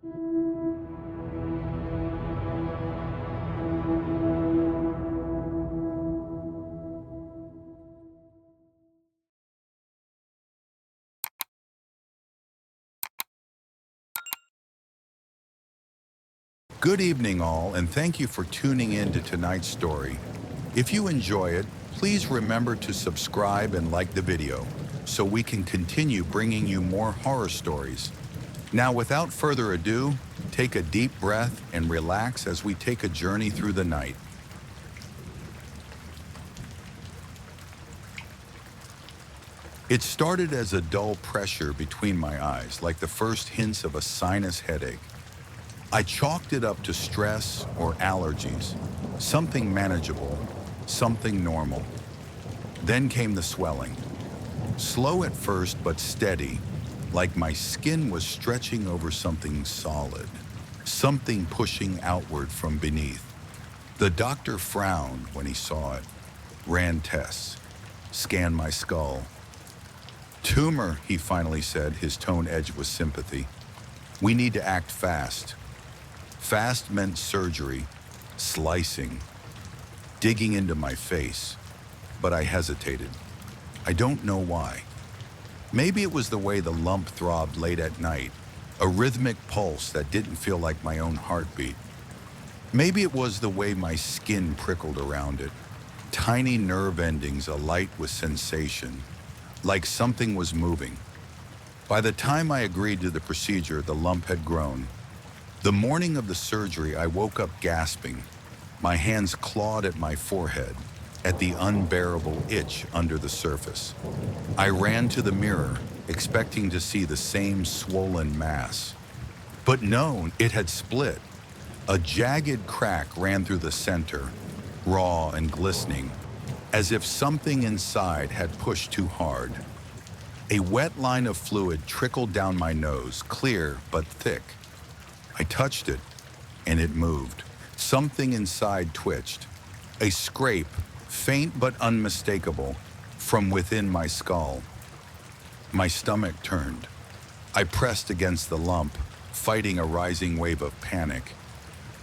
Good evening, all, and thank you for tuning in to tonight's story. If you enjoy it, please remember to subscribe and like the video so we can continue bringing you more horror stories. Now, without further ado, take a deep breath and relax as we take a journey through the night. It started as a dull pressure between my eyes, like the first hints of a sinus headache. I chalked it up to stress or allergies, something manageable, something normal. Then came the swelling. Slow at first, but steady, like my skin was stretching over something solid, something pushing outward from beneath. The doctor frowned when he saw it, ran tests, scanned my skull. "Tumor," he finally said, his tone edged with sympathy. "We need to act fast." Fast meant surgery, slicing, digging into my face, but I hesitated. I don't know why. Maybe it was the way the lump throbbed late at night, a rhythmic pulse that didn't feel like my own heartbeat. Maybe it was the way my skin prickled around it, tiny nerve endings alight with sensation, like something was moving. By the time I agreed to the procedure, the lump had grown. The morning of the surgery, I woke up gasping. My hands clawed at my forehead, at the unbearable itch under the surface. I ran to the mirror, expecting to see the same swollen mass. But no, it had split. A jagged crack ran through the center, raw and glistening, as if something inside had pushed too hard. A wet line of fluid trickled down my nose, clear but thick. I touched it, and it moved. Something inside twitched. A scrape, faint but unmistakable, from within my skull. My stomach turned. I pressed against the lump, fighting a rising wave of panic.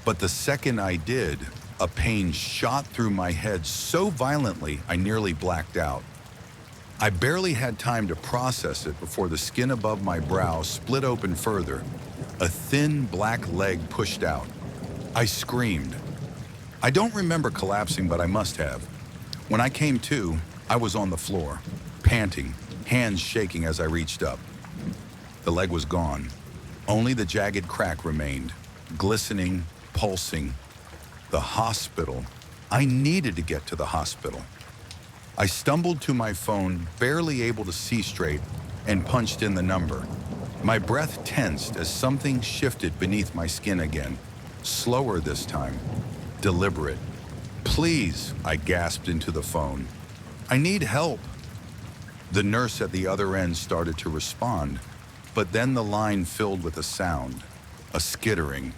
But the second I did, a pain shot through my head so violently I nearly blacked out. I barely had time to process it before the skin above my brow split open further. A thin black leg pushed out. I screamed. I don't remember collapsing, but I must have. When I came to, I was on the floor, panting, hands shaking as I reached up. The leg was gone. Only the jagged crack remained, glistening, pulsing. The hospital. I needed to get to the hospital. I stumbled to my phone, barely able to see straight, and punched in the number. My breath tensed as something shifted beneath my skin again, slower this time, deliberate. "Please," I gasped into the phone. "I need help." The nurse at the other end started to respond, but then the line filled with a sound, a skittering.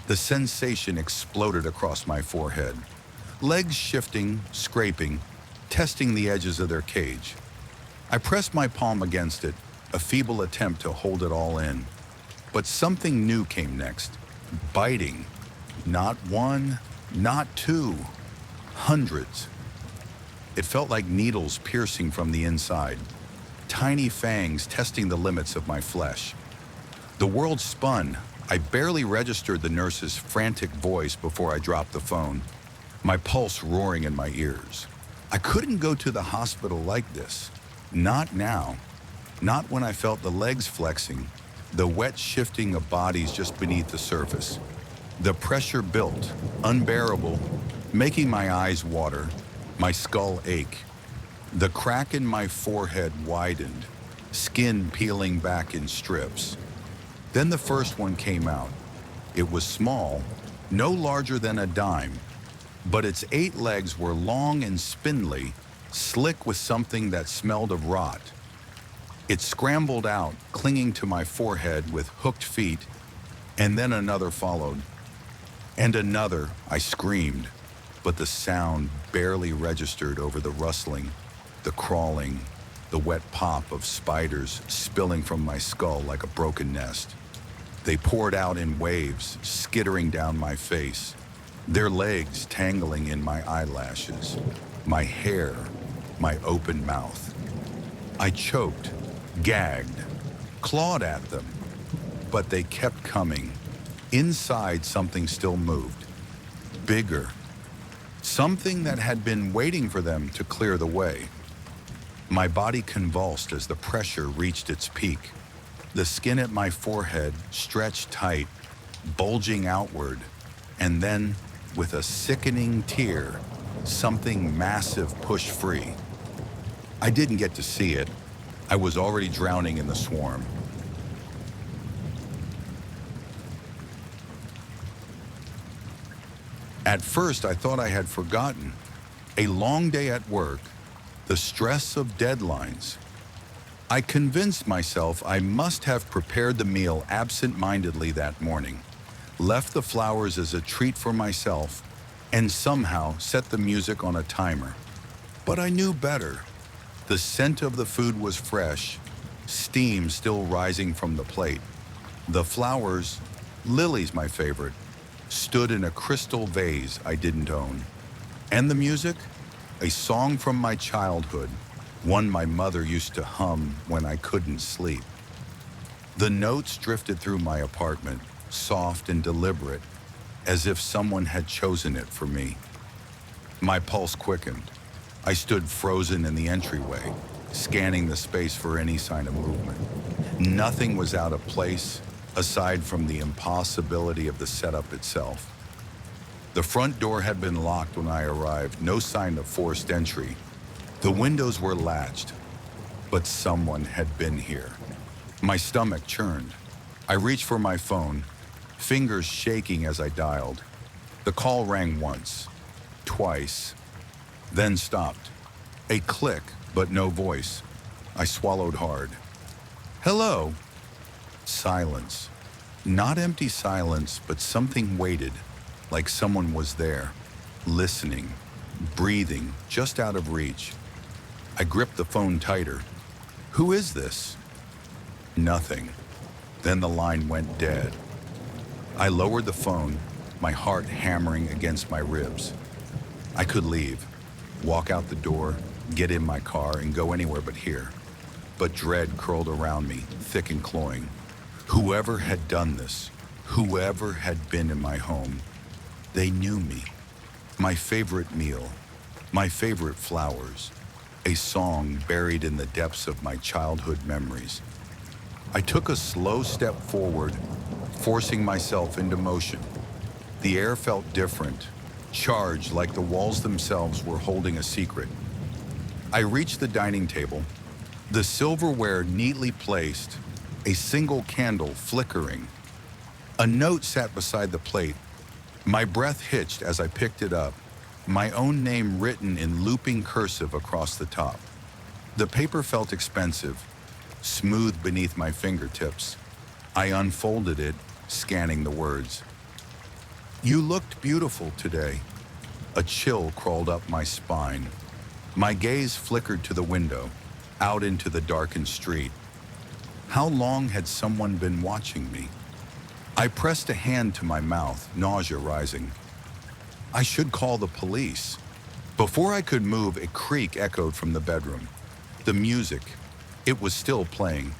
The sensation exploded across my forehead. Legs shifting, scraping, testing the edges of their cage. I pressed my palm against it, a feeble attempt to hold it all in. But something new came next, biting. Not one, not two, hundreds. It felt like needles piercing from the inside, tiny fangs testing the limits of my flesh. The world spun. I barely registered the nurse's frantic voice before I dropped the phone, my pulse roaring in my ears. I couldn't go to the hospital like this. Not now. Not when I felt the legs flexing, the wet shifting of bodies just beneath the surface. The pressure built, unbearable, making my eyes water, my skull ache. The crack in my forehead widened, skin peeling back in strips. Then the first one came out. It was small, no larger than a dime, but its 8 legs were long and spindly, slick with something that smelled of rot. It scrambled out, clinging to my forehead with hooked feet, and then another followed. And another. I screamed, but the sound barely registered over the rustling, the crawling, the wet pop of spiders spilling from my skull like a broken nest. They poured out in waves, skittering down my face, their legs tangling in my eyelashes, my hair, my open mouth. I choked, gagged, clawed at them, but they kept coming. Inside, something still moved, bigger, something that had been waiting for them to clear the way. My body convulsed as the pressure reached its peak. The skin at my forehead stretched tight, bulging outward, and then, with a sickening tear, something massive pushed free. I didn't get to see it. I was already drowning in the swarm. At first, I thought I had forgotten. A long day at work, the stress of deadlines. I convinced myself I must have prepared the meal absent-mindedly that morning, left the flowers as a treat for myself, and somehow set the music on a timer. But I knew better. The scent of the food was fresh, steam still rising from the plate. The flowers, lilies my favorite, stood in a crystal vase I didn't own. And the music? A song from my childhood, one my mother used to hum when I couldn't sleep. The notes drifted through my apartment, soft and deliberate, as if someone had chosen it for me. My pulse quickened. I stood frozen in the entryway, scanning the space for any sign of movement. Nothing was out of place, aside from the impossibility of the setup itself. The front door had been locked when I arrived, no sign of forced entry. The windows were latched, but someone had been here. My stomach churned. I reached for my phone, fingers shaking as I dialed. The call rang once, twice, then stopped. A click, but no voice. I swallowed hard. Hello? Silence. Not empty silence, but something waited, like someone was there, listening, breathing, just out of reach. I gripped the phone tighter. Who is this? Nothing. Then the line went dead. I lowered the phone, my heart hammering against my ribs. I could leave, walk out the door, get in my car, and go anywhere but here. But dread curled around me, thick and cloying. Whoever had done this, whoever had been in my home, they knew me. My favorite meal, my favorite flowers, a song buried in the depths of my childhood memories. I took a slow step forward, forcing myself into motion. The air felt different, charged like the walls themselves were holding a secret. I reached the dining table, the silverware neatly placed, a single candle flickering. A note sat beside the plate. My breath hitched as I picked it up, my own name written in looping cursive across the top. The paper felt expensive, smooth beneath my fingertips. I unfolded it, scanning the words. You looked beautiful today. A chill crawled up my spine. My gaze flickered to the window, out into the darkened street. How long had someone been watching me? I pressed a hand to my mouth, nausea rising. I should call the police. Before I could move, a creak echoed from the bedroom. The music, it was still playing.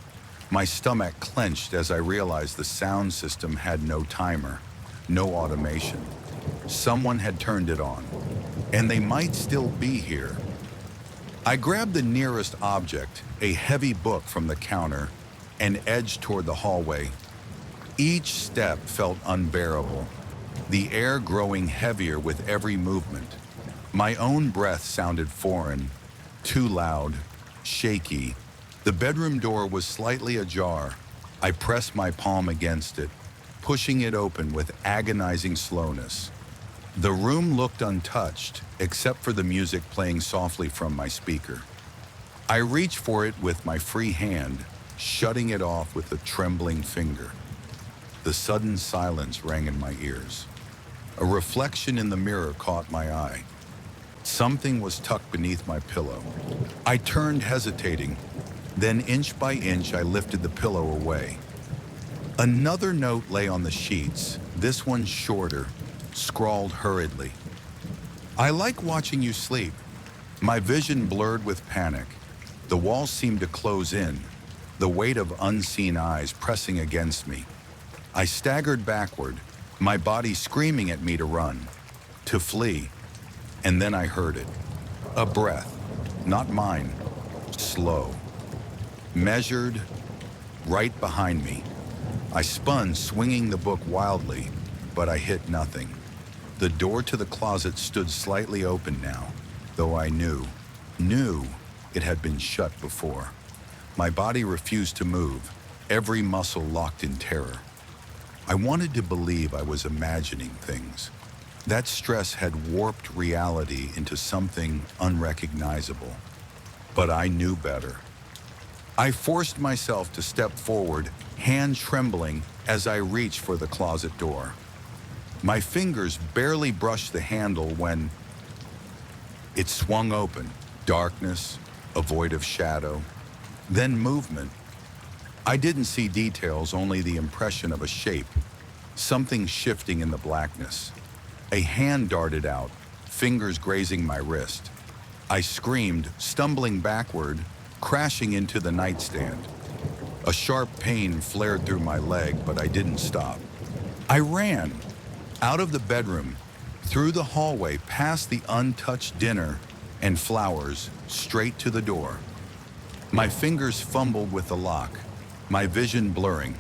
My stomach clenched as I realized the sound system had no timer, no automation. Someone had turned it on, and they might still be here. I grabbed the nearest object, a heavy book from the counter, and edged toward the hallway. Each step felt unbearable, the air growing heavier with every movement. My own breath sounded foreign, too loud, shaky. The bedroom door was slightly ajar. I pressed my palm against it, pushing it open with agonizing slowness. The room looked untouched, except for the music playing softly from my speaker. I reached for it with my free hand, shutting it off with a trembling finger. The sudden silence rang in my ears. A reflection in the mirror caught my eye. Something was tucked beneath my pillow. I turned, hesitating. Then, inch by inch, I lifted the pillow away. Another note lay on the sheets, this one shorter, scrawled hurriedly. I like watching you sleep. My vision blurred with panic. The walls seemed to close in, the weight of unseen eyes pressing against me. I staggered backward, my body screaming at me to run, to flee, and then I heard it. A breath, not mine, slow, measured, right behind me. I spun, swinging the book wildly, but I hit nothing. The door to the closet stood slightly open now, though I knew it had been shut before. My body refused to move, every muscle locked in terror. I wanted to believe I was imagining things. That stress had warped reality into something unrecognizable. But I knew better. I forced myself to step forward, hand trembling as I reached for the closet door. My fingers barely brushed the handle when it swung open. Darkness, a void of shadow, then movement. I didn't see details, only the impression of a shape, something shifting in the blackness. A hand darted out, fingers grazing my wrist. I screamed, stumbling backward, crashing into the nightstand. A sharp pain flared through my leg, but I didn't stop. I ran, out of the bedroom, through the hallway, past the untouched dinner and flowers, straight to the door. My fingers fumbled with the lock, my vision blurring.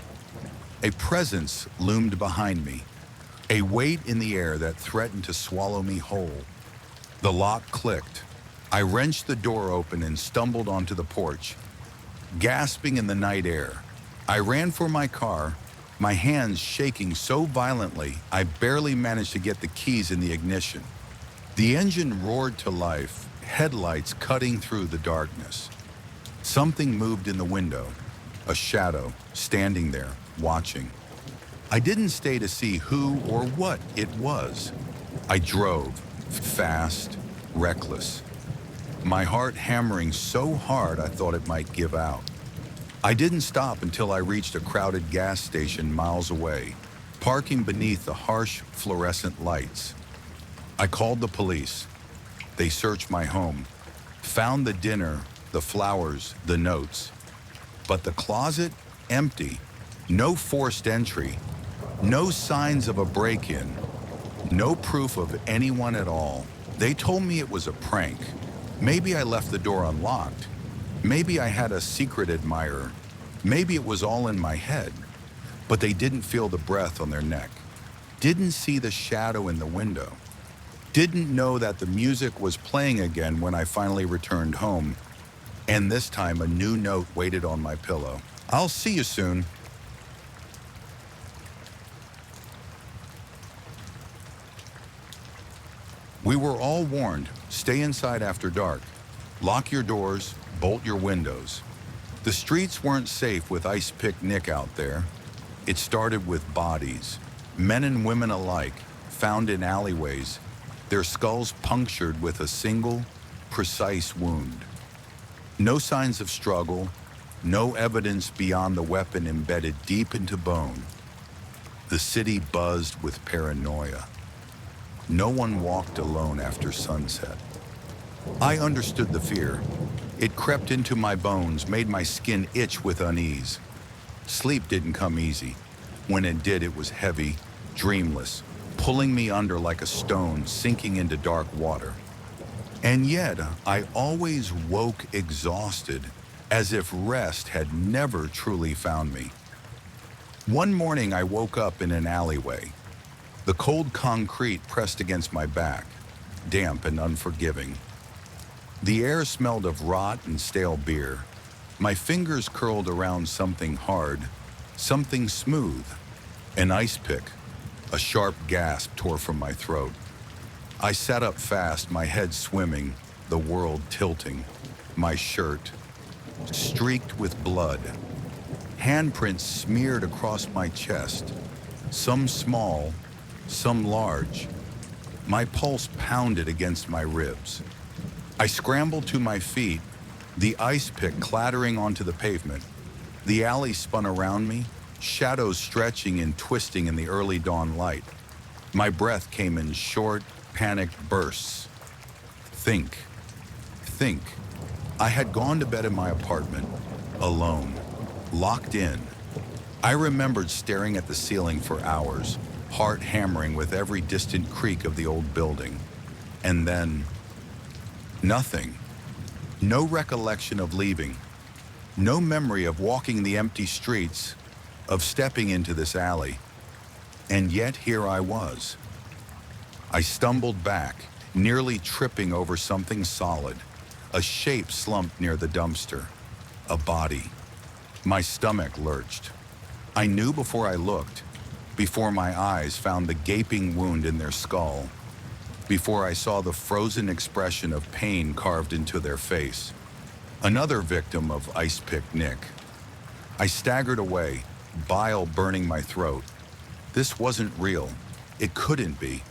A presence loomed behind me, a weight in the air that threatened to swallow me whole. The lock clicked. I wrenched the door open and stumbled onto the porch, gasping in the night air. I ran for my car, my hands shaking so violently I barely managed to get the keys in the ignition. The engine roared to life, headlights cutting through the darkness. Something moved in the window, a shadow standing there, watching. I didn't stay to see who or what it was. I drove, fast, reckless. My heart hammering so hard I thought it might give out. I didn't stop until I reached a crowded gas station miles away, parking beneath the harsh fluorescent lights. I called the police. They searched my home, found the dinner, the flowers, the notes. But the closet, empty. No forced entry. No signs of a break-in. No proof of anyone at all. They told me it was a prank. Maybe I left the door unlocked. Maybe I had a secret admirer. Maybe it was all in my head. But they didn't feel the breath on their neck. Didn't see the shadow in the window. Didn't know that the music was playing again when I finally returned home. And this time a new note waited on my pillow. I'll see you soon. We were all warned, stay inside after dark. Lock your doors, bolt your windows. The streets weren't safe with Ice Pick Nick out there. It started with bodies, men and women alike, found in alleyways, their skulls punctured with a single, precise wound. No signs of struggle, no evidence beyond the weapon embedded deep into bone. The city buzzed with paranoia. No one walked alone after sunset. I understood the fear. It crept into my bones, made my skin itch with unease. Sleep didn't come easy. When it did, it was heavy, dreamless, pulling me under like a stone sinking into dark water. And yet, I always woke exhausted, as if rest had never truly found me. One morning, I woke up in an alleyway. The cold concrete pressed against my back, damp and unforgiving. The air smelled of rot and stale beer. My fingers curled around something hard, something smooth. An ice pick. A sharp gasp tore from my throat. I sat up fast, my head swimming, the world tilting. My shirt, streaked with blood. Handprints smeared across my chest, some small, some large. My pulse pounded against my ribs. I scrambled to my feet, the ice pick clattering onto the pavement. The alley spun around me, shadows stretching and twisting in the early dawn light. My breath came in short, panicked bursts. Think. Think. I had gone to bed in my apartment, alone, locked in. I remembered staring at the ceiling for hours, heart hammering with every distant creak of the old building. And then, nothing. No recollection of leaving. No memory of walking the empty streets, of stepping into this alley. And yet here I was. I stumbled back, nearly tripping over something solid. A shape slumped near the dumpster. A body. My stomach lurched. I knew before I looked, before my eyes found the gaping wound in their skull, before I saw the frozen expression of pain carved into their face. Another victim of Ice Pick Nick. I staggered away, bile burning my throat. This wasn't real. It couldn't be.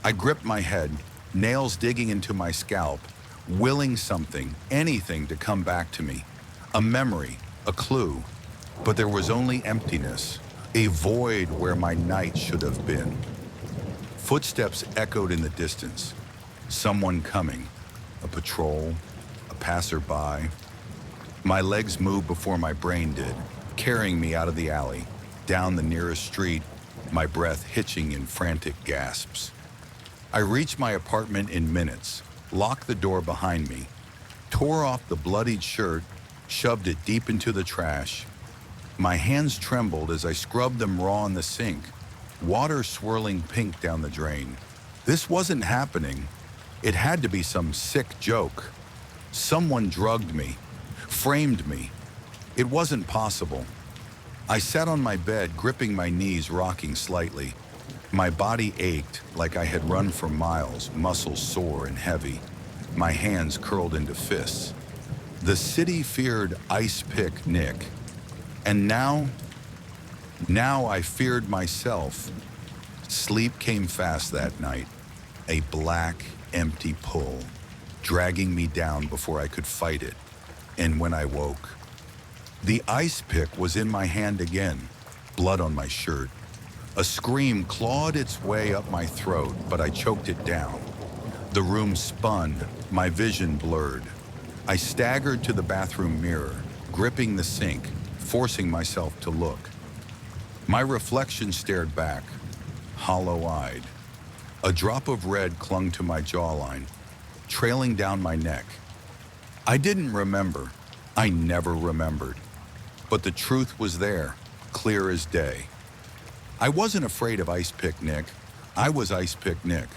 I gripped my head, nails digging into my scalp, willing something, anything to come back to me. A memory, a clue. But there was only emptiness, a void where my night should have been. Footsteps echoed in the distance. Someone coming. A patrol, a passerby. My legs moved before my brain did, carrying me out of the alley, down the nearest street, my breath hitching in frantic gasps. I reached my apartment in minutes, locked the door behind me, tore off the bloodied shirt, shoved it deep into the trash. My hands trembled as I scrubbed them raw in the sink, water swirling pink down the drain. This wasn't happening. It had to be some sick joke. Someone drugged me, framed me. It wasn't possible. I sat on my bed, gripping my knees, rocking slightly. My body ached like I had run for miles, muscles sore and heavy. My hands curled into fists. The city feared Ice Pick Nick. And now I feared myself. Sleep came fast that night, a black, empty pull, dragging me down before I could fight it. And when I woke, the ice pick was in my hand again, blood on my shirt. A scream clawed its way up my throat, but I choked it down. The room spun, my vision blurred. I staggered to the bathroom mirror, gripping the sink, forcing myself to look. My reflection stared back, hollow-eyed. A drop of red clung to my jawline, trailing down my neck. I didn't remember. I never remembered. But the truth was there, clear as day. I wasn't afraid of Ice Pick Nick. I was Ice Pick Nick.